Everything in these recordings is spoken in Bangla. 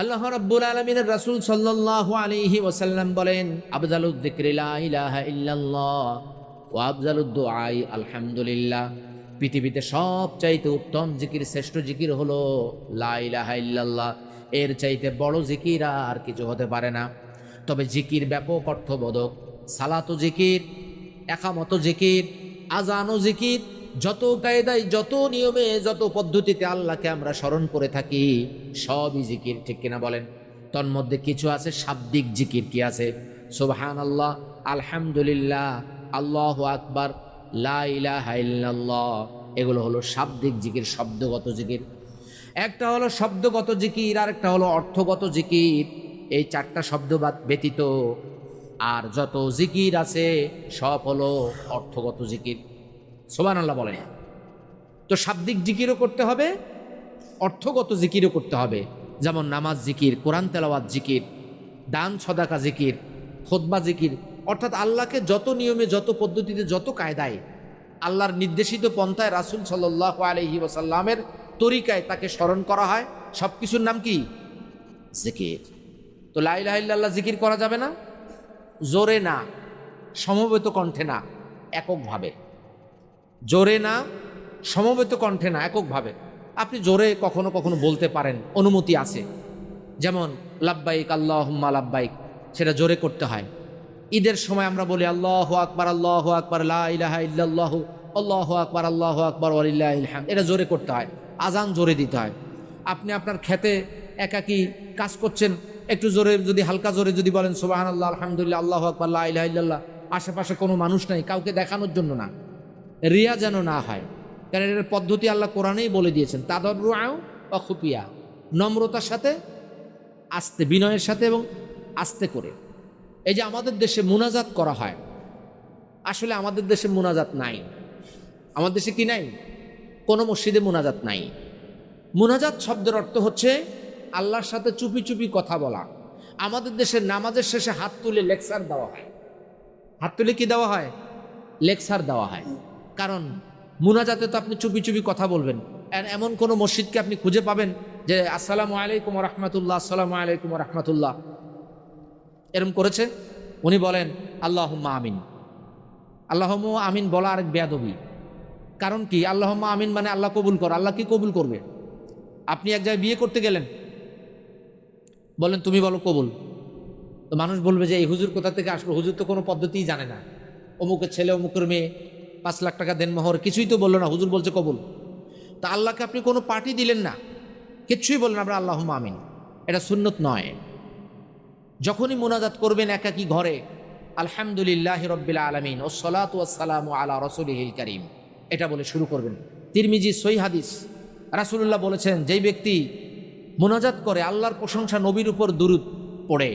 আল্লাহ রাব্বুল আলামিনের রাসূল সাল্লাল্লাহু আলাইহি ওয়াসাল্লাম বলেন, আফজালুদ যিকরি লা ইলাহা ইল্লাল্লাহ ওয়া আফজালুদ দুআই আলহামদুলিল্লাহ। পৃথিবীতে সবচাইতে উত্তম জিকির, শ্রেষ্ঠ জিকির হলো লা ইলাহা ইল্লাল্লাহ। এর চাইতে বড় জিকির আর কিছু হতে পারে না। তবে জিকির ব্যাপক অর্থবোধক। সালাতো জিকির, একামত জিকির, আজানও জিকির। যত কায়দায়, যত নিয়মে, যত পদ্ধতিতে আল্লাহকে আমরা স্মরণ করে থাকি সবই জিকির, ঠিক কিনা বলেন? তন্মধ্যে কিছু আছে শাব্দিক জিকির। কি আছে? সুবহানাল্লাহ, আলহামদুলিল্লাহ, আল্লাহু আকবার, লা ইলাহা ইল্লাল্লাহ। এগুলো হলো শাব্দিক জিকির, শব্দগত জিকির। একটা হলো শব্দগত জিকির, আর একটা হলো অর্থগত জিকির। এই চারটা শব্দ ব্যতীত আর যত জিকির আছে সব হলো অর্থগত জিকির। সুবহানাল্লাহ বলেন। তো শাব্দিক জিকিরও করতে হবে, অর্থগত জিকিরও করতে হবে। যেমন নামাজ জিকির, কোরআন তেলাওয়াত জিকির, দান সদাকা জিকির, খুতবা জিকির। অর্থাৎ আল্লাহকে যত নিয়মে, যত পদ্ধতিতে, যত কায়দায়, আল্লাহর নির্দেশিত পন্থায়, রাসূল সাল্লাল্লাহু আলাইহি ওয়াসাল্লামের তরিকায় তাকে স্মরণ করা হয়, সব কিছুর নাম কি? জিকির। তো লা ইলাহা ইল্লাল্লাহ জিকির করা যাবে না? জোরে না, সমবেত কণ্ঠে না, এককভাবে। জোরে না, সমবেত কণ্ঠে না, এককভাবে। আপনি জোরে কখনো কখনো বলতে পারেন, অনুমতি আছে। যেমন লাব্বাইক আল্লাহুম্মা লাব্বাইক, সেটা জোরে করতে হয়। ঈদের সময় আমরা বলি আল্লাহু আকবার, আল্লাহু আকবার, লা ইলাহা ইল্লাল্লাহু, আল্লাহু আকবার, আল্লাহু আকবার, ওয়ালিল্লাহিল হামদ। এটা জোরে করতে হয়, আজান জোরে দিতে হয়। আপনি আপনার খেতে একাকী কাজ করছেন, একটু জোরে যদি, হালকা জোরে যদি বলেন সুবহানাল্লাহ, আলহামদুলিল্লাহ, আল্লাহু আকবার, লা ইলাহা ইল্লাল্লাহ, আশেপাশে কোনো মানুষ নাই, কাউকে দেখানোর জন্য না, রিয়া যেন না হয়। কারণ এর পদ্ধতি আল্লাহ কোরআনেই বলে দিয়েছেন, তাদাররুআও ওয়া খুফিয়া, নম্রতার সাথে, আস্তে, বিনয়ের সাথে এবং আস্তে করে। এই যে আমাদের দেশে মুনাজাত করা হয়, আসলে আমাদের দেশে মুনাজাত নাই। আমাদের দেশে কি নাই? কোনো মসজিদে মুনাজাত নাই। মুনাজাত শব্দের অর্থ হচ্ছে আল্লাহর সাথে চুপি চুপি কথা বলা। আমাদের দেশে নামাজের শেষে হাত তুলে লেকচার দেওয়া হয়। হাত তুলে কি দেওয়া হয়? লেকচার দেওয়া হয়। কারণ মুনাজাতে তো আপনি চুপি চুপি কথা বলবেন। এমন কোনো মসজিদকে আপনি খুঁজে পাবেন যে আসসালামু আলাইকুম ওয়া রাহমাতুল্লাহ, আসসালামু আলাইকুম ওয়া রাহমাতুল্লাহ এরকম করেছে? উনি বলেন আল্লাহুম্মা আমিন। আল্লাহুম্মা আমিন বলা আরেক বেয়াদবি। কারণ কি? আল্লাহুম্মা আমিন মানে আল্লাহ কবুল কর। আল্লাহ কি কবুল করবে? আপনি এক জায়গায় বিয়ে করতে গেলেন, বলেন তুমি বলো কবুল। তো মানুষ বলবে যে এই হুজুর কোথা থেকে আসলো? হুজুর তো কোনো পদ্ধতিই জানে না। অমুকের ছেলে, অমুকের মেয়ে, 5 লাখ টাকা দেন মোহর, কিছুই তো বললো না, হুজুর বলছে কবুল। তা আল্লাহকে আপনি কোনো পার্টি দিলেন না, কিচ্ছুই বললেন, আমরা আল্লাহুম্মা আমিন। এটা সুন্নত নয়। যখনই মুনাজাত করবেন একাকী ঘরে, আলহামদুলিল্লাহি রাব্বিল আলামিন ওয়াসসালাতু ওয়াসসালামু আলা রাসূলিহিল কারীম, এটা বলে শুরু করবেন। তিরমিজি সহিহ হাদিস, রাসূলুল্লাহ বলেছেন, যেই ব্যক্তি মুনাজাত করে, আল্লাহর প্রশংসা, নবীর উপর দুরূদ পড়ে,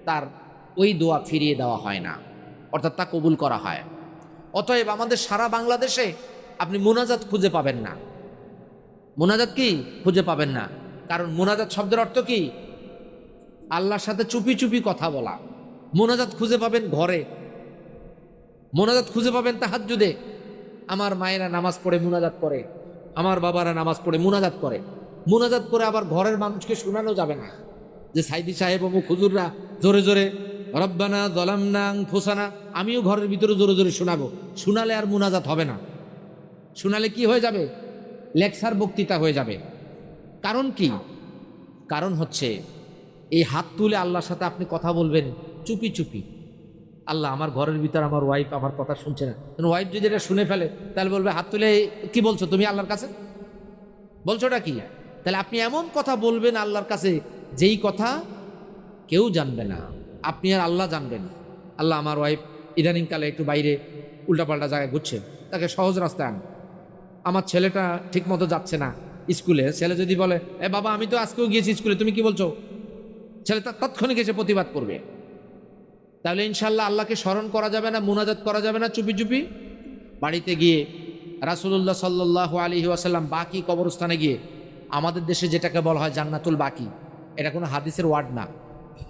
তার ওই দোয়া ফিরিয়ে দেওয়া হয় না, অর্থাৎ তা কবুল করা হয়। অতএব আমাদের সারা বাংলাদেশে আপনি মুনাজাত খুঁজে পাবেন না। মুনাজাত কি খুঁজে পাবেন না? কারণ মুনাজাত শব্দের অর্থ কি? আল্লাহর সাথে চুপি চুপি কথা বলা। মুনাজাত খুঁজে পাবেন ঘরে, মুনাজাত খুঁজে পাবেন তাহাজ্জুদে। আমার মায়েরা নামাজ পড়ে মুনাজাত করে, আমার বাবারা নামাজ পড়ে মুনাজাত করে। মুনাজাত করে আবার ঘরের মানুষকে শোনানো যাবে না যে সাইদি সাহেব অমুক হুজুররা জোরে জোরে রব্বানা যালামনা আনফুসানা, আমিও ঘরের ভিতরে জোরে জোরে শোনাবো। শোনালে আর মুনাজাত হবে না। শোনালে কি হয়ে যাবে? লেকচার, বক্তৃতা হয়ে যাবে। কারণ কি? কারণ হচ্ছে এই হাত তুলে আল্লাহর সাথে আপনি কথা বলবেন চুপি চুপি। আল্লাহ, আমার ঘরের ভিতর আমার ওয়াইফ আমার কথা শুনছে না। ওয়াইফ যদি এটা শুনে ফেলে তাহলে বলবে হাত তুলে কি বলছো তুমি আল্লাহর কাছে? বলছোটা কি? তাহলে আপনি এমন কথা বলবেন আল্লাহর কাছে যেই কথা কেউ জানবে না, আপনি আর আল্লাহ জানবেন। আল্লাহ, আমার ওয়াইফ ইদানিংকালে একটু বাইরে উল্টাপাল্টা জায়গায় ঘুরছে, তাকে সহজ রাস্তায় আন। আমার ছেলেটা ঠিক মতো যাচ্ছে না স্কুলে। ছেলে যদি বলে এ বাবা, আমি তো আজকেও গিয়েছি স্কুলে, তুমি কি বলছো? ছেলে তৎক্ষণিক এসে প্রতিবাদ করবে। তাহলে ইনশাল্লাহ আল্লাহকে স্মরণ করা যাবে না, মুনাজাত করা যাবে না চুপি চুপি। বাড়িতে গিয়ে রাসূলুল্লাহ সাল্লাল্লাহু আলাইহি ওয়াসাল্লাম বাকি কবরস্থানে গিয়ে, আমাদের দেশে যেটাকে বলা হয় জান্নাতুল বাকি, এটা কোনো হাদিসের ওয়ার্ড না।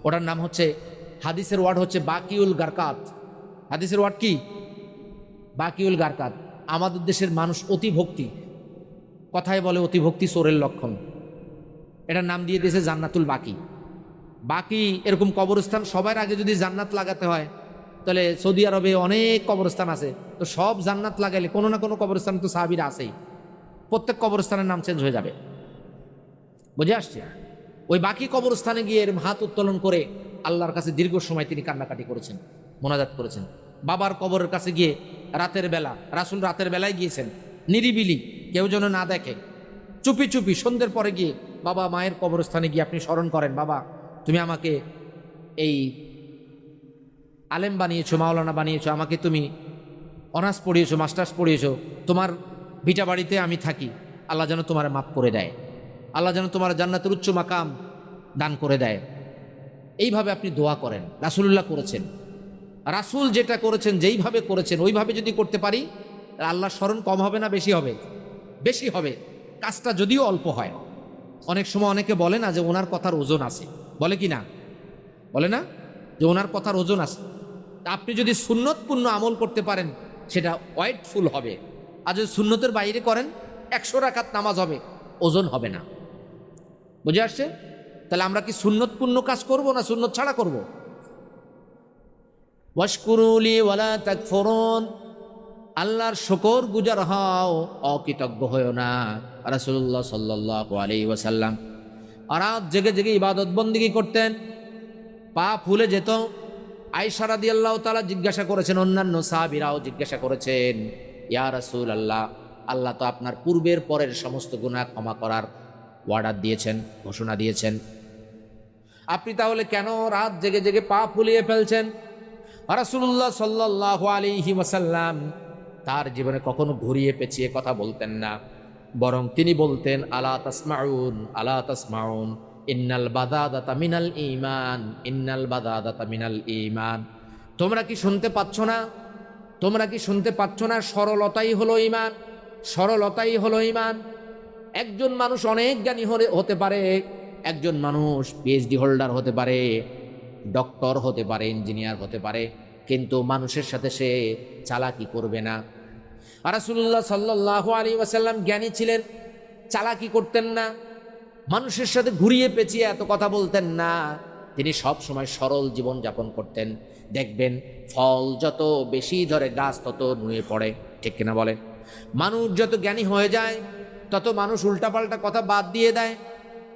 ওটার নাম হচ্ছে, হাদিসের ওয়ার্ড হচ্ছে বাকিউল গারকাত। হাদিসের ওয়ার্ড কি? বাকিউল গারকাত। আমাদের দেশের মানুষ অতি ভক্তি, কথায় বলে অতি ভক্তি চোরের লক্ষণ। এটার নাম দিয়ে দিয়েছে জান্নাতুল বাকি। বাকি এরকম কবরস্থান সবার আগে যদি জান্নাত লাগাতে হয়, তাহলে সৌদি আরবে অনেক কবরস্থান আছে, তো সব জান্নাত লাগাইলে কোনো না কোনো কবরস্থান তো সাহাবীরা আছেই, প্রত্যেক কবরস্থানের নাম চেঞ্জ হয়ে যাবে। বুঝে আসছে? ওই বাকি কবরস্থানে গিয়ে এরম হাত উত্তোলন করে আল্লাহর কাছে দীর্ঘ সময় তিনি কান্নাকাটি করেছেন, মোনাজাত করেছেন। বাবার কবরের কাছে গিয়ে রাতের বেলা, রাসূল রাতের বেলায় গিয়েছেন, নিরিবিলি, কেউ যেন না দেখে, চুপি চুপি সন্ধ্যের পরে গিয়ে বাবা মায়ের কবরস্থানে গিয়ে আপনি স্মরণ করেন, বাবা তুমি আমাকে এই আলেম বানিয়েছো, মাওলানা বানিয়েছো, আমাকে তুমি অনার্স পড়িয়েছো, মাস্টার্স পড়িয়েছো, তোমার ভিটা বাড়িতে আমি থাকি, আল্লাহ যেন তোমার মাফ করে দেয়, আল্লাহ যেন তোমার জান্নাতের উচ্চ মাকাম দান করে দেয়। এইভাবে আপনি দোয়া করেন। রাসূলুল্লাহ করেছেন, রাসূল যেটা করেছেন, যেইভাবে করেছেন ওইভাবে যদি করতে পারি, আল্লাহর স্মরণ কম হবে না বেশি হবে? বেশি হবে। কাজটা যদিও অল্প হয়। অনেক সময় অনেকে বলে না যে ওনার কথার ওজন আছে, বলে কি না? বলে না যে ওনার কথার ওজন আছে। আপনি যদি সুন্নতপূর্ণ আমল করতে পারেন সেটা ওয়েটফুল হবে, আর যদি সুন্নতের বাইরে করেন 100 রাকাত নামাজ হবে, ওজন হবে না। বুঝে আসছে? তাহলে আমরা কি সুন্নতপূর্ণ কাজ করব না সুন্নত ছাড়া করব? ওয়াশকুরুলি ওয়ালা তাকফুরুন, আল্লাহর শুকর গুজার হও, অকৃতজ্ঞ হয়েও না। রাসূলুল্লাহ সাল্লাল্লাহু আলাইহি ওয়াসাল্লাম রাত জেগে জেগে ইবাদত বন্দেগী করতেন, পা ফুলে যেত। আয়েশা রাদিয়াল্লাহু তাআলা জিজ্ঞাসা করেছেন, অন্যান্য সাহাবীরাও জিজ্ঞাসা করেছেন, ইয়া রাসূলুল্লাহ, আল্লাহ তো আপনার পূর্বের পরের সমস্ত গুনাহ ক্ষমা করার ওয়ার্ডার দিয়েছেন, ঘোষণা দিয়েছেন, আপনি তাহলে কেন রাত জেগে জেগে পা ফুলিয়ে ফেলছেন? রাসূলুল্লাহ সাল্লাল্লাহু আলাইহি ওয়াসাল্লাম তার জীবনে কখনো ঘুরিয়ে পেঁচিয়ে কথা বলতেন না, বরং তিনি বলতেন, আলা তাসমাউন, আলা তাসমাউন, ইন্নাল বাদাদাতা মিনাল ঈমান, ইন্নাল বাদাদাতা মিনাল ঈমান। তোমরা কি শুনতে পাচ্ছ না? তোমরা কি শুনতে পাচ্ছ না? সরলতাই হলো ঈমান, সরলতাই হলো ঈমান। একজন মানুষ অনেক জ্ঞানী হতে পারে, একজন মানুষ পিএইচডি হোল্ডার হতে পারে, ডক্টর হতে পারে, ইঞ্জিনিয়ার হতে পারে, কিন্তু মানুষের সাথে সে চালাকি করবে না। রাসূলুল্লাহ সাল্লাল্লাহু আলাইহি ওয়াসাল্লাম জ্ঞানী ছিলেন, চালাকি করতেন না, মানুষের সাথে ঘুরিয়ে পেঁচিয়ে এত কথা বলতেন না। তিনি সব সময় সরল জীবন যাপন করতেন। দেখবেন ফল যত বেশি ধরে গাছ তত নুয়ে পড়ে, ঠিক কিনা বলেন? মানুষ যত জ্ঞানী হয়ে যায় তত মানুষ উল্টাপাল্টা কথা বাদ দিয়ে দেয়,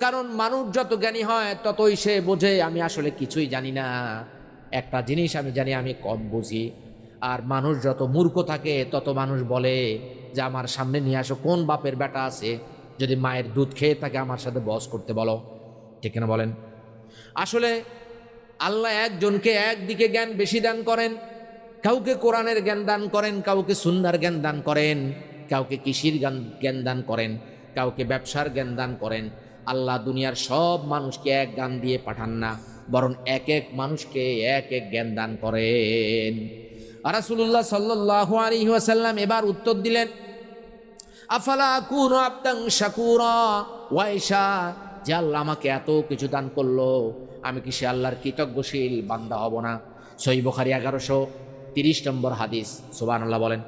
কারণ মানুষ যত জ্ঞানী হয় ততই সে বোঝে আমি আসলে কিছুই জানি না, একটা জিনিস আমি জানি, আমি কম বুঝি। আর মানুষ যত মূর্খ থাকে তত মানুষ বলে যে আমার সামনে নিয়ে আসো, কোন বাপের বেটা আছে যদি মায়ের দুধ খেয়ে থাকে আমার সাথে বস করতে বলো, ঠিক কিনা বলেন? আসলে আল্লাহ একজনকে একদিকে জ্ঞান বেশি দান করেন, কাউকে কোরআনের জ্ঞান দান করেন, কাউকে সুন্নাহর জ্ঞান দান করেন, কাউকে কৃষির জ্ঞান দান করেন, কাউকে ব্যবসার জ্ঞান দান করেন। আল্লাহ দুনিয়ার সব মানুষকে এক জ্ঞান দিয়ে পাঠান না, বরং এক এক মানুষকে এক এক জ্ঞান দান করেন। রাসূলুল্লাহ সাল্লাল্লাহু আলাইহি ওয়াসাল্লাম এবার উত্তর দিলেন, আফালা আকুনু আবদান শাকুরা, ওয়াইশা, যে আল্লাহ আমাকে এত কিছু দান করলো, আমি কি সে আল্লাহর কৃতজ্ঞশীল বান্দা হব না? সহিহ বুখারী 1130 নম্বর হাদিস। সুবহানাল্লাহ বলেন।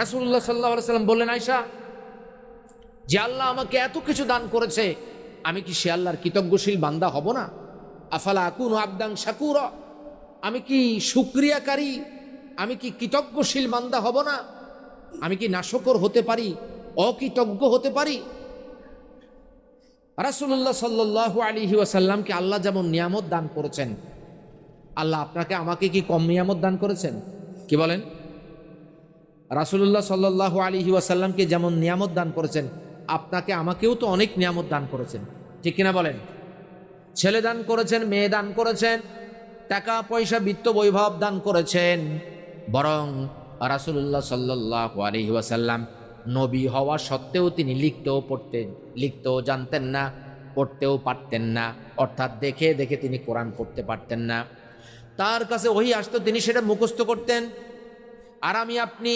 রাসূলুল্লাহ সাল্লাল্লাহু আলাইহি ওয়াসাল্লাম বললেন, আয়েশা, যে আল্লাহ আমাকে এত কিছু দান করেছে, আমি কি সে আল্লাহর কৃতজ্ঞশীল বান্দা হব না? আফালা আকুনু আবদান শাকুরা, আমি কি শুকরিয়াকারী, আমি কি কৃতজ্ঞশীল বান্দা হব না? আমি কি নাশকর হতে পারি, অকৃতজ্ঞ হতে পারি? রাসূলুল্লাহ সাল্লাল্লাহু আলাইহি ওয়াসাল্লামকে আল্লাহ যেমন নিয়ামত দান করেছেন, আল্লাহ আপনাকে আমাকে কি কম নিয়ামত দান করেছেন? কি বলেন? রাসূলুল্লাহ সাল্লাল্লাহু আলাইহি ওয়াসাল্লামকে যেমন নিয়ামত দান করেছেন, আপনাকে আমাকেও তো অনেক নিয়ামত দান করেছেন, ঠিক কিনা বলেন? ছেলে দান করেছেন, মেয়ে দান করেছেন, টাকা পয়সা বিত্ত বৈভব দান করেছেন। বরং রাসূলুল্লাহ সাল্লাল্লাহু আলাইহি ওয়াসাল্লাম নবী হওয়া সত্ত্বেও তিনি লিখতেও জানতেন না, পড়তেও পারতেন না, অর্থাৎ দেখে দেখে তিনি কোরআন পড়তে পারতেন না। তার কাছে ওহী আসতো, তিনি সেটা মুখস্থ করতেন। আর আমি আপনি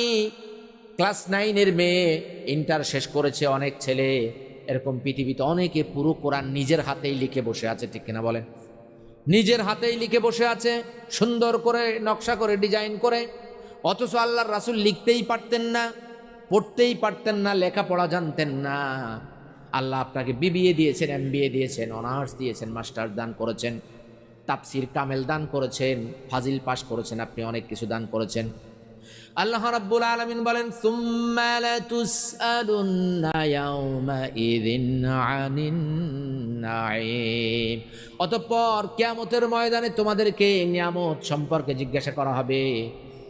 ক্লাস 9-এর মেয়ে, ইন্টার শেষ করেছে অনেক ছেলে, এরকম পৃথিবীতে অনেকে পুরো কোরআন নিজের হাতেই লিখে বসে আছে, ঠিক কিনা বলেন? নিজের হাতেই লিখে বসে আছে, সুন্দর করে নকশা করে ডিজাইন করে। অথচ আল্লাহর রাসূল লিখতেই পারতেন না, পড়তেই পারতেন না, লেখাপড়া জানতেন না। আল্লাহ আপনাকে বিবিএ দিয়েছেন, এমবিএ দিয়েছেন, অনার্স দিয়েছেন, মাস্টার্স দান করেছেন, তাফসির কামেল দান করেছেন, ফাজিল পাশ করেছেন, আপনি অনেক কিছু দান করেছেন। আল্লাহ রাব্বুল আলামিন বলেন সুম্মা লাতুসআলুন্না ইয়াওমাইযিন আনিন নাঈম, অতঃপর কিয়ামতের ময়দানে তোমাদেরকে নিয়ামত সম্পর্কে জিজ্ঞাসা করা হবে।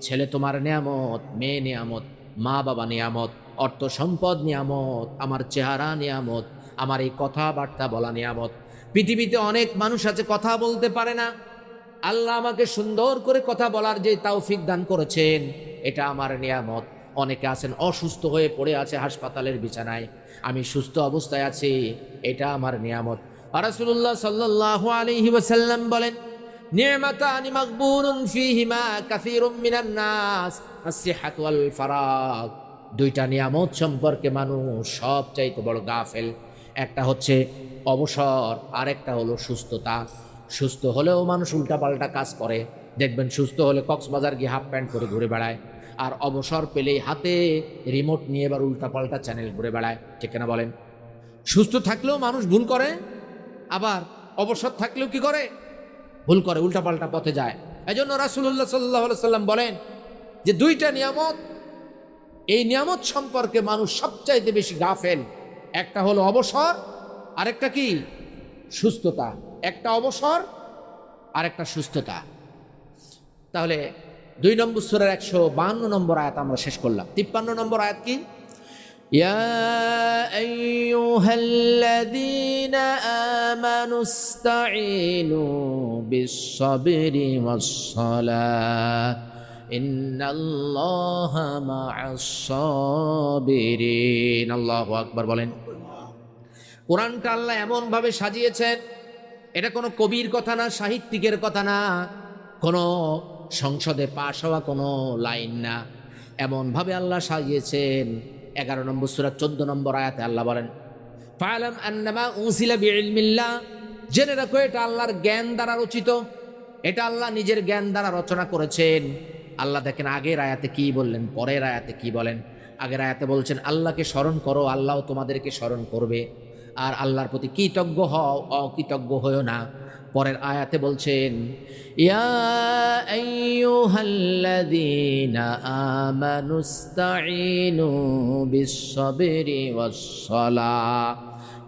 ছেলে তোমার নিয়ামত, মেয়ে নিয়ামত, মা বাবা নিয়ামত, অর্থ সম্পদ নিয়ামত, আমার চেহারা নিয়ামত, আমার এই কথাবার্তা বলা নিয়ামত। পৃথিবীতে অনেক মানুষ আছে কথা বলতে পারে না, আল্লাহ আমাকে সুন্দর করে কথা বলার যে তৌফিক দান করেছেন, এটা আমার নিয়ামত। অনেকে আছেন অসুস্থ হয়ে পড়ে আছে হাসপাতালের বিছানায়, আমি সুস্থ অবস্থায় আছি, এটা আমার নিয়ামত। রাসূলুল্লাহ সাল্লাল্লাহু আলাইহি ওয়াসাল্লাম বলেন নি'মাতানি মাগবুনুন ফীহিমা কাসীরুম মিনান নাস আস-সিহহাতু ওয়াল ফারাগ। দুইটা নিয়ামত সম্পর্কে মানুষ সবচাইতে বড় গাফেল। একটা হচ্ছে অবসর, আর একটা হলো সুস্থতা। সুস্থ হলেও মানুষ উল্টাপাল্টা কাজ করে, দেখবেন সুস্থ হলে কক্সবাজার গিয়ে হাফ প্যান্ট করে ঘুরে বেড়ায়, আর অবসর পেলেই হাতে রিমোট নিয়ে এবার উল্টাপাল্টা চ্যানেল ঘুরে বেড়ায়। ঠিক না বলেন? সুস্থ থাকলেও মানুষ ভুল করে, আবার অবসর থাকলেও কি করে? ভুল করে, উল্টাপাল্টা পথে যায়। এজন্য রাসূলুল্লাহ সাল্লাল্লাহু আলাইহি ওয়াসাল্লাম বলেন যে দুইটা নিয়ামত, এই নিয়ামত সম্পর্কে মানুষ সবচাইতে বেশি গাফেল। একটা হলো অবসর, আরেকটা কি? সুস্থতা। একটা অবসর, আরেকটা সুস্থতা। তাহলে 2 নম্বর সূরার 152 নম্বর আয়াত আমরা শেষ করলাম। 53 নম্বর আয়াত কি? ইয়া আইয়ুহাল্লাযীনা আমানুস্তাঈনু বিস-সাবরি ওয়াস-সালাহ ইন্নাল্লাহা মা'আস-সাবিরিন। আল্লাহু আকবার বলেন। কোরআনটা আল্লাহ এমন ভাবে সাজিয়েছেন, এটা কোনো কবির কথা না, সাহিত্যিকের কথা না, কোনো সংসদে পাশ হওয়া কোনো লাইন না। এমনভাবে আল্লাহ সাজিয়েছেন। 11 নম্বর সূরা 14 নম্বর আয়াতে আল্লাহ বলেন ফা'লাম আন্নামা উনজিলা বিইলমিল্লাহ, জেনে রাখো এটা আল্লাহর জ্ঞান দ্বারা রচিত, এটা আল্লাহ নিজের জ্ঞান দ্বারা রচনা করেছেন। আল্লাহ দেখেন আগের আয়াতে কি বললেন, পরের আয়াতে কি বলেন। আগের আয়াতে বলছেন আল্লাহকে স্মরণ করো, আল্লাহ তোমাদেরকে স্মরণ করবে, আর আল্লাহর প্রতি কৃতজ্ঞ হও, অকৃতজ্ঞ হও না। পরের আয়াতে বলছেন ইয়া আইয়ুহাল্লাযীনা আমানুস্তাঈনু বিস-সাবরি ওয়াস-সালাহ,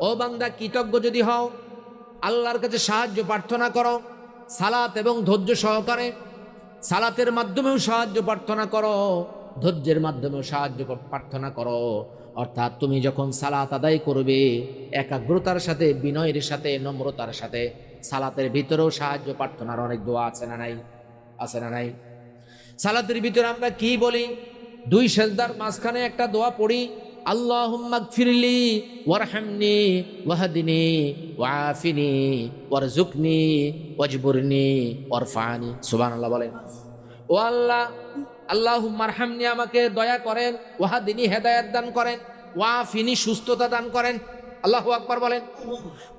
ও বান্দা কৃতজ্ঞ যদি হও, আল্লাহর কাছে সাহায্য প্রার্থনা করো সালাত এবং ধৈর্য সহকারে। সালাতের মাধ্যমেও সাহায্য প্রার্থনা করো, ধৈর্যের মাধ্যমেও সাহায্য প্রার্থনা করো। অর্থাৎ তুমি যখন সালাত আদায় করবে একাগ্রতার সাথে, বিনয়ের সাথে, নম্রতার সাথে, সালাতের ভিতরেও সাহায্য প্রার্থনার অনেক দোয়া আছে না নাই? আছে না নাই? সালাতের ভিতরে আমরা কি বলি? 2 সেজদার মাঝখানে একটা দোয়া পড়ি, আল্লাহুম্মা গফিরলি ওয়ারহামনি ওয়াহদিনি ওয়াআফিনি ওয়ারযুকনি ওয়াজবুরনি ওয়ারফানি। সুবহানাল্লাহ বলেন। ও আল্লাহ, আল্লাহুম্মা আরহামনি, আমাকে দয়া করেন, ওয়াহদিনি, হেদায়েত দান করেন, ওয়াআফিনি, সুস্থতা দান করেন। আল্লাহু আকবার বলেন।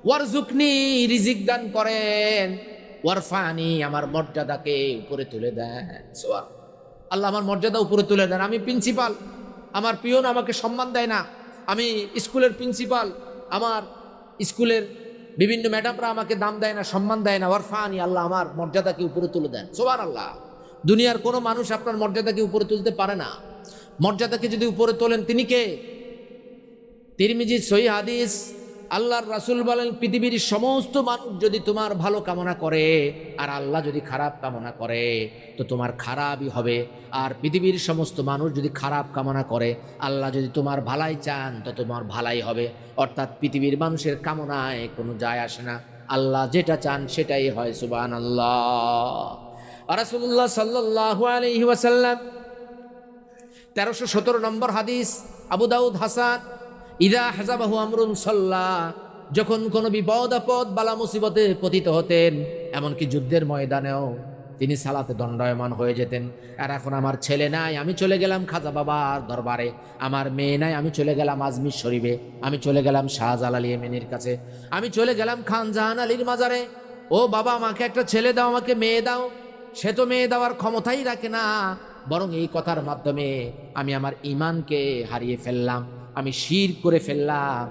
ওয়ারযুকনি, রিজিক দান করেন, ওয়ারফানি, আমার মর্যাদাকে উপরে তুলে দেন। সুবহানাল্লাহ। আল্লাহ আমার মর্যাদা উপরে তুলে দেন। আমি প্রিন্সিপাল, আমার পিয়ন আমাকে সম্মান দেয় না, আমি স্কুলের প্রিন্সিপাল, আমার স্কুলের বিভিন্ন ম্যাডামরা আমাকে দাম দেয় না, সম্মান দেয় না। ওয়ারফানি, আল্লাহ আমার মর্যাদাকে উপরে তুলে দেন। সুবহানাল্লাহ। দুনিয়ার কোনো মানুষ আপনার মর্যাদাকে উপরে তুলতে পারে না। মর্যাদাকে যদি উপরে তোলেন তিনি কে? তিরমিজি সহিহ হাদিস, আল্লাহর রাসূল বলেন পৃথিবীর সমস্ত মানুষ যদি তোমার ভালো কামনা করে আর আল্লাহ যদি খারাপ কামনা করে তো তোমার খারাপই হবে, আর পৃথিবীর সমস্ত মানুষ যদি খারাপ কামনা করে আল্লাহ যদি তোমার ভালাই চান তো তোমার ভালাই হবে। অর্থাৎ পৃথিবীর মানুষের কামনায় কোনো যায় আসে না, আল্লাহ যেটা চান সেটাই হয়। সুবহানাল্লাহ। রাসূলুল্লাহ সাল্লাল্লাহু আলাইহি ওয়াসাল্লাম 1317 নম্বর হাদিস, আবু দাউদ হাসান, ইদা হাজাবাহু আমরুন সাল্লা, যখন কোনো বিপদ আপদ বালা মুসিবতে পতিত হতেন, এমনকি যুদ্ধের ময়দানেও তিনি সালাতে দণ্ডায়মান হয়ে যেতেন। আর এখন আমার ছেলে নাই, আমি চলে গেলাম খাজা বাবার দরবারে, আমার মেয়ে নাই, আমি চলে গেলাম আজমির শরীফে, আমি চলে গেলাম শাহজালাল ইয়েমেনির কাছে, আমি চলে গেলাম খান জাহান আলীর মাজারে। ও বাবা, আমাকে একটা ছেলে দাও, আমাকে মেয়ে দাও। সে তো মেয়ে দেওয়ার ক্ষমতাই রাখে না, বরং এই কথার মাধ্যমে আমি আমার ঈমানকে হারিয়ে ফেললাম, আমি শিরক করে ফেললাম।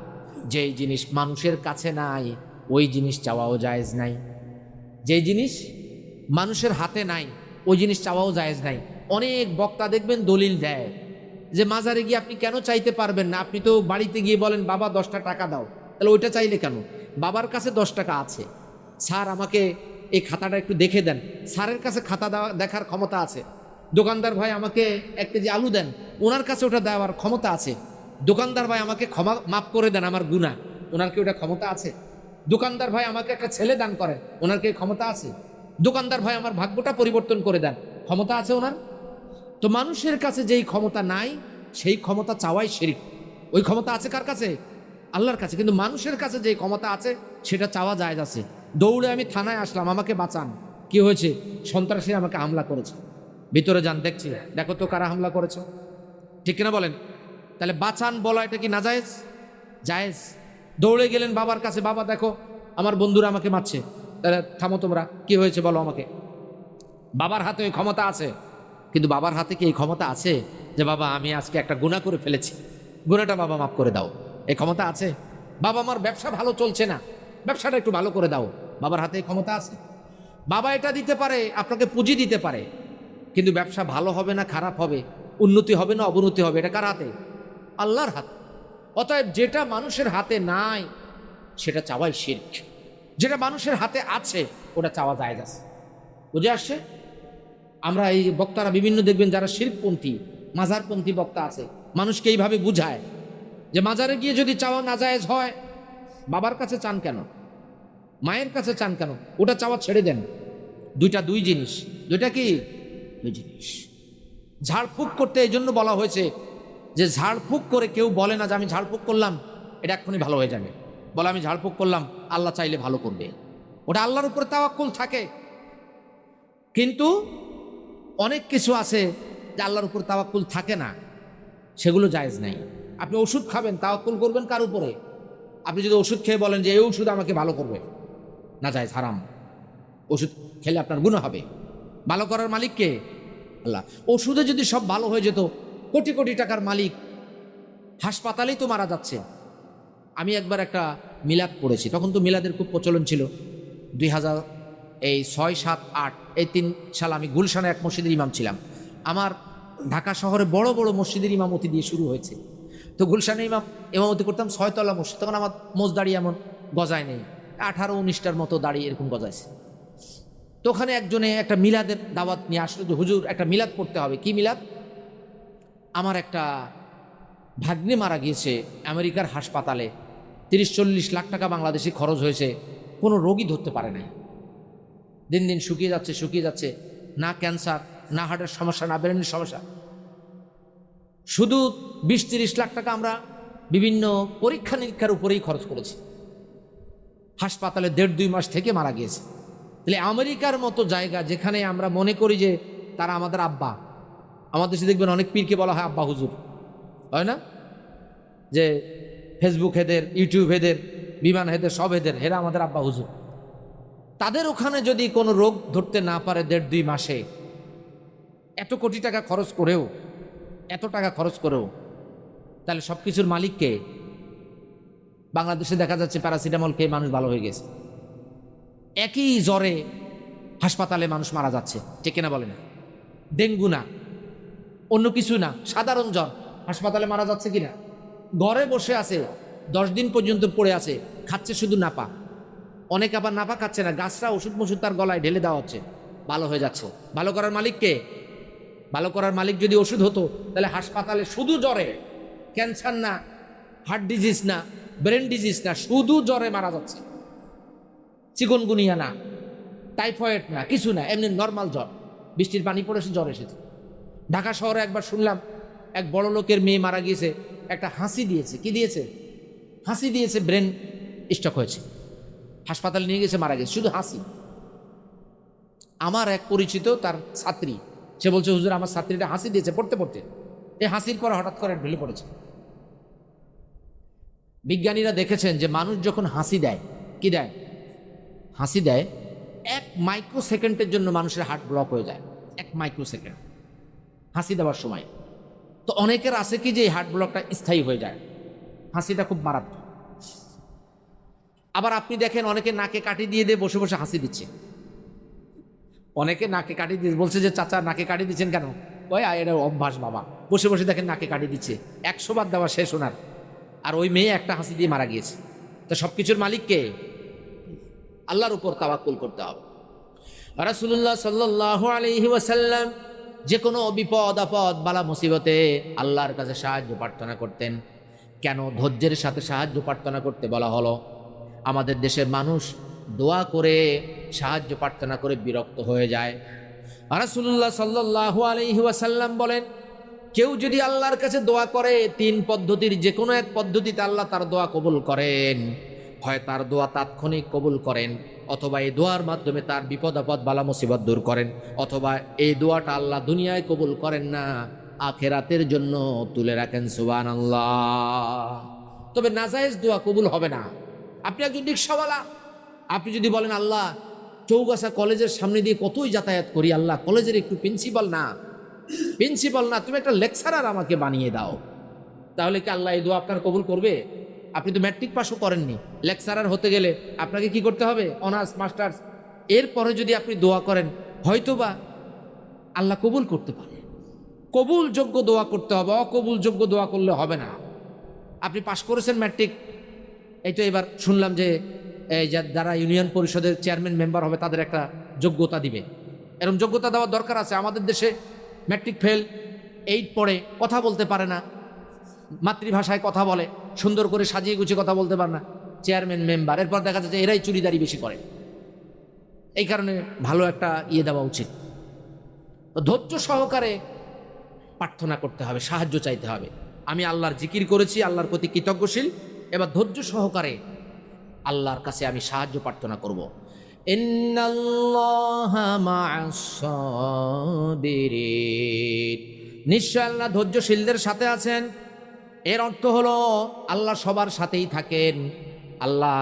যেই জিনিস মানুষের কাছে নাই ওই জিনিস চাওয়াও জায়েজ নাই। যেই জিনিস মানুষের হাতে নাই ওই জিনিস চাওয়াও জায়েজ নাই। অনেক বক্তা দেখবেন দলিল দেয় যে মাজারে গিয়ে আপনি কেন চাইতে পারবেন না, আপনি তো বাড়িতে গিয়ে বলেন বাবা 10টা টাকা দাও, তাহলে ওইটা চাইলে কেন? বাবার কাছে 10 টাকা আছে, স্যার আমাকে এই খাতাটা একটু দেখে দেন, স্যারের কাছে খাতা দেখার ক্ষমতা আছে। দোকানদার ভাই আমাকে 1 কেজি আলু দেন, ওনার কাছে ওটা দেওয়ার ক্ষমতা আছে। দোকানদার ভাই আমাকে মাফ করে দেন আমার গুনাহ, ওনার কি ওটা ক্ষমতা আছে? দোকানদার ভাই আমাকে একটা ছেলে দান করেন, ওনার কি ক্ষমতা আছে? দোকানদার ভাই আমার ভাগ্যটা পরিবর্তন করে দেন, ক্ষমতা আছে ওনার? তো মানুষের কাছে যেই ক্ষমতা নাই সেই ক্ষমতা চাওয়াই শিরক। ওই ক্ষমতা আছে কার কাছে? আল্লাহর কাছে। কিন্তু মানুষের কাছে যেই ক্ষমতা আছে সেটা চাওয়া জায়েজ আছে। দৌড়ে আমি থানায় আসলাম, আমাকে বাঁচান, কি হয়েছে? সন্ত্রাসী আমাকে হামলা করেছে, ভিতরে যান দেখছি, দেখো তো কারা হামলা করেছে, ঠিক কিনা বলেন? তাহলে বাঁচান বলা এটা কি নাজায়েজ? জায়েজ। দৌড়ে গেলেন বাবার কাছে, বাবা দেখো আমার বন্ধুরা আমাকে মারছে, তাহলে থামো তোমরা, কি হয়েছে বলো আমাকে। বাবার হাতে ওই ক্ষমতা আছে, কিন্তু বাবার হাতে কি এই ক্ষমতা আছে যে বাবা আমি আজকে একটা গুনাহ করে ফেলেছি, গুনাহটা বাবা মাফ করে দাও, এই ক্ষমতা আছে? বাবা আমার ব্যবসা ভালো চলছে না, ব্যবসাটা একটু ভালো করে দাও, বাবার হাতে এই ক্ষমতা আছে? বাবা এটা দিতে পারে, আপনাকে পুঁজি দিতে পারে, কিন্তু ব্যবসা ভালো হবে না খারাপ হবে, উন্নতি হবে না অবনতি হবে, এটা কার হাতে? আল্লাহর হাতে। অতএব যেটা মানুষের হাতে নাই সেটা চাওয়াই শিরক, যেটা মানুষের হাতে আছে ওটা চাওয়া জায়েজ আছে। বুঝে আসছে? আমরা এই বক্তারা বিভিন্ন দেখবেন যারা শিরকপন্থী মাজারপন্থী বক্তা আছে, মানুষকে এইভাবে বুঝায় যে মাজারে গিয়ে যদি চাওয়া নাজায়েজ হয় বাবার কাছে চান কেন, মায়ের কাছে চান কেন? ওটা চাওয়া ছেড়ে দেন। দুই জিনিস। দুইটা কি? দুই জিনিস। ঝাড়ফুঁক করতে এই জন্য বলা হয়েছে যে ঝাড়ফুঁক করে কেউ বলে না যে আমি ঝাড়ফুঁক করলাম এটা এক্ষুনি ভালো হয়ে যাবে, বলে আমি ঝাড়ফুঁক করলাম আল্লাহ চাইলে ভালো করবে, ওটা আল্লাহর উপরে তাওয়াক্কুল থাকে। কিন্তু অনেক কিছু আছে যে আল্লাহর উপর তাওয়াক্কুল থাকে না, সেগুলো জায়েজ নাই। আপনি ওষুধ খাবেন, তাওয়াক্কুল করবেন কার উপরে? আপনি যদি ওষুধ খেয়ে বলেন যে এই ওষুধ আমাকে ভালো করবে, না জায়েজ, হারাম। ওষুধ খেলে আপনার গুনাহ হবে। ভালো করার মালিক কে? আল্লাহ। ওষুধে যদি সব ভালো হয়ে যেত, কোটি কোটি টাকার মালিক হাসপাতালেই তো মারা যাচ্ছে। আমি একবার একটা মিলাদ পড়েছি, তখন তো মিলাদের খুব প্রচলন ছিল, 2006, 7, 8 এই 3 সাল আমি গুলশানে এক মসজিদের ইমাম ছিলাম। আমার ঢাকা শহরে বড় বড় মসজিদের ইমামতি দিয়ে শুরু হয়েছে। তো গুলশানে ইমামতি করতাম 6 তলা মসজিদ, তখন আমার মোজ দাড়ি এমন গজায় নেই, 18-19টার মতো দাড়ি এরকম গজাইছে। তো ওখানে একজনে একটা মিলাদের দাওয়াত নিয়ে আসলো যে হুজুর একটা মিলাদ পড়তে হবে। কি মিলাদ? আমার একটা ভাগ্নে মারা গিয়েছে আমেরিকার হাসপাতালে, 30-40 লাখ টাকা বাংলাদেশি খরচ হয়েছে, কোনো রোগী ধরতে পারে নাই, দিন দিন শুকিয়ে যাচ্ছে, না ক্যান্সার, না হার্টের সমস্যা, না ব্রেনের সমস্যা, শুধু 20-30 লাখ টাকা আমরা বিভিন্ন পরীক্ষা নিরীক্ষার উপরেই খরচ করেছি। হাসপাতালে 1.5-2 মাস থেকে মারা গিয়েছে। তাহলে আমেরিকার মতো জায়গা যেখানে আমরা মনে করি যে তারা আমাদের আব্বা, আমাদের দেশে দেখবেন অনেক পীরকে বলা হয় আব্বা হুজুর, হয় না? যে ফেসবুক হেদের, ইউটিউব হেদের, বিমান হেদের, সব হেদের, হেরা আমাদের আব্বা হুজুর। তাদের ওখানে যদি কোনো রোগ ধরতে না পারে 1.5-2 মাসে, এত কোটি টাকা খরচ করেও, তাহলে সব কিছুর মালিক কে? বাংলাদেশে দেখা যাচ্ছে প্যারাসিটামল খেয়ে মানুষ ভালো হয়ে গেছে, একই জ্বরে হাসপাতালে মানুষ মারা যাচ্ছে, ঠিক কিনা বলেন? ডেঙ্গু না, অন্য কিছু না, সাধারণ জ্বর, হাসপাতালে মারা যাচ্ছে কিনা? ঘরে বসে আছে 10 দিন পর্যন্ত পড়ে আছে, খাচ্ছে শুধু নাপা, অনেকে আবার নাপা খাচ্ছে না, গাছরা ওষুধ মশুদ তার গলায় ঢেলে দেওয়া হচ্ছে, ভালো হয়ে যাচ্ছে। ভালো করার মালিক কে? ভালো করার মালিক যদি ওষুধ হতো তাহলে হাসপাতালে শুধু জ্বরে, ক্যান্সার না, হার্ট ডিজিজ না, ব্রেন ডিজিজ না, শুধু জ্বরে মারা যাচ্ছে, চিকনগুনিয়া না, টাইফয়েড না, কিছু না, এমনি নর্মাল জ্বর, বৃষ্টির পানি পড়েছে জ্বর এসেছে। ঢাকা শহরে একবার শুনলাম এক বড় লোকের মেয়ে মারা গিয়েছে, একটা হাসি দিয়েছে। কি দিয়েছে? হাসি দিয়েছে, ব্রেন স্ট্রোক হয়েছে, হাসপাতালে নিয়ে গেছে, মারা গেছে, শুধু হাসি। আমার এক পরিচিত তার ছাত্রী, সে বলছে হুজুর আমার ছাত্রীটা হাসি দিয়েছে পড়তে পড়তে, এই হাসির পর হঠাৎ করে ঢেলে পড়েছে। বিজ্ঞানীরা দেখেছেন যে মানুষ যখন হাসি দেয়, কি দেয়? হাসি দেয়, 1 মাইক্রোসেকেন্ডের জন্য মানুষের হার্ট ব্লক হয়ে যায়, 1 মাইক্রোসেকেন্ড হাসি দেওয়ার সময়। তো অনেকের আছে কি যে এই হার্ট ব্লকটা স্থায়ী হয়ে যায়, হাসিটা খুব মারাত্মক। আবার আপনি দেখেন অনেকে নাকে কাটি দিয়ে দিয়ে বসে বসে হাসি দিচ্ছে। অনেকে নাকে কাটি দিয়ে বলছে যে চাচা নাকে কাটি দিচ্ছেন কেন? ওই এটা অভ্যাস বাবা। বসে বসে দেখেন নাকে কাটি দিচ্ছে, 100 বার দেওয়া শেষ ওনার, আর ওই মেয়ে একটা হাসি দিয়ে মারা গিয়েছে। তো সবকিছুর মালিককে? আল্লাহর উপর তাওয়াক্কুল করতে হবে। রাসূলুল্লাহ সাল্লাল্লাহু আলাইহি ওয়াসাল্লাম যে কোনো বিপদ আপদ বালা মুসিবতে আল্লাহর কাছে সাহায্য প্রার্থনা করতেন। কেন ধৈর্যের সাথে সাহায্য প্রার্থনা করতে বলা হলো? আমাদের দেশের মানুষ দোয়া করে সাহায্য প্রার্থনা করে বিরক্ত হয়ে যায়। রাসূলুল্লাহ সাল্লাল্লাহু আলাইহি ওয়াসাল্লাম বলেন, কেউ যদি আল্লাহর কাছে দোয়া করে 3 পদ্ধতির যে কোনো এক পদ্ধতিতে আল্লাহ তার দোয়া কবুল করেন। হয় তার দোয়া তাৎক্ষণিক কবুল করেন, অথবা এই দোয়ার মাধ্যমে তার বিপদ আপদ বালা মুসিবত দূর করেন, অথবা এই দোয়াটা আল্লাহ দুনিয়ায় কবুল করেন না, আখিরাতের জন্য তুলে রাখেন। সুবহানাল্লাহ। তবে নাজায়েজ দোয়া কবুল হবে না। আপনি একজন রিকশাওয়ালা, আপনি যদি বলেন আল্লাহ চৌগাছা কলেজের সামনে দিয়ে কতই যাতায়াত করি, আল্লাহ কলেজের একটু প্রিন্সিপাল না তুমি একটা লেকচারার আমাকে বানিয়ে দাও, তাহলে কি আল্লাহ এই দোয়া আপনার কবুল করবে? আপনি তো ম্যাট্রিক পাসও করেননি। লেকচারার হতে গেলে আপনাকে কি করতে হবে? Honours masters. এরপরে যদি আপনি দোয়া করেন হয়তোবা আল্লাহ কবুল করতে পারে। কবুলযোগ্য দোয়া করতে হবে, অকবুলযোগ্য দোয়া করলে হবে না। আপনি পাশ করেছেন ম্যাট্রিক, এই তো এবার শুনলাম যে এই যারা ইউনিয়ন পরিষদের চেয়ারম্যান মেম্বার হবে তাদের একটা যোগ্যতা দিবে। এরকম যোগ্যতা দেওয়ার দরকার আছে। আমাদের দেশে ম্যাট্রিক ফেল, 8 পড়ে, কথা বলতে পারে না, মাতৃভাষায় কথা বলে, সুন্দর করে সাজিয়ে গুছিয়ে কথা বলতে পারে না, চেয়ারম্যান মেম্বার। এরপর দেখা যাচ্ছে এরাই চুরিদারি বেশি করে। এই কারণে ভালো একটা দেওয়া উচিত। ধৈর্য সহকারে প্রার্থনা করতে হবে, সাহায্য চাইতে হবে। আমি আল্লাহর জিকির করেছি, আল্লাহর প্রতি কৃতজ্ঞশীল, এবার ধৈর্য সহকারে আল্লাহর কাছে আমি সাহায্য প্রার্থনা করব। ইন্নাল্লাহা মা'আস সাবিরিন, নিশ্চয় আল্লাহ ধৈর্যশীলদের সাথে আছেন। এর অর্থ হলো আল্লাহ সবার সাথেই থাকেন, আল্লাহ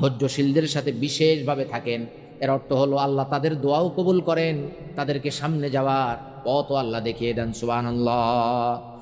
ধৈর্যশীলদের সাথে বিশেষভাবে থাকেন। এর অর্থ হলো আল্লাহ তাদের দোয়াও কবুল করেন, তাদেরকে সামনে যাওয়ার পথও আল্লাহ দেখিয়ে দেন। সুবহানাল্লাহ।